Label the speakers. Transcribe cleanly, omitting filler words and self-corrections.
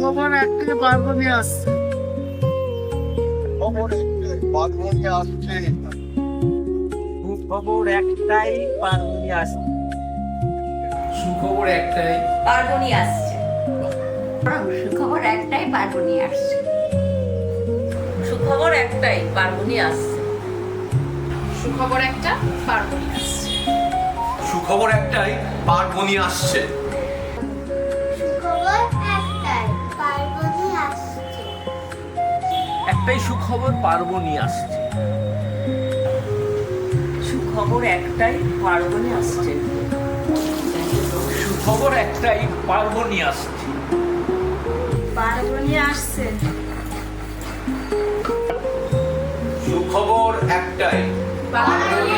Speaker 1: সুখবর একটাই পার্বণী আসছে।
Speaker 2: পার্বণী আসছে।
Speaker 3: সুখবর একটাই, পার্বণী আসছে।
Speaker 4: সুখবর একটাই,
Speaker 5: পার্বণী আসছে। সুখবর একটাই, পার্বণী আসছে।
Speaker 6: সুখবর একটাই, পার্বণী আসছে।
Speaker 7: সুখবর একটা, পার্বণী আসছে।
Speaker 4: সুখবর একটাই, পার্বণী আসছে।
Speaker 8: সুখবর একটাই, পার্বণী আসছে।
Speaker 3: একটাই সুখবর, পার্বণী আসছে।
Speaker 6: সুখবর একটাই, পার্বণী আসছে।
Speaker 3: সুখবর একটাই, পার্বণী আসছে।
Speaker 5: পার্বণী আসছে।
Speaker 4: সুখবর একটাই,
Speaker 7: পার্বণী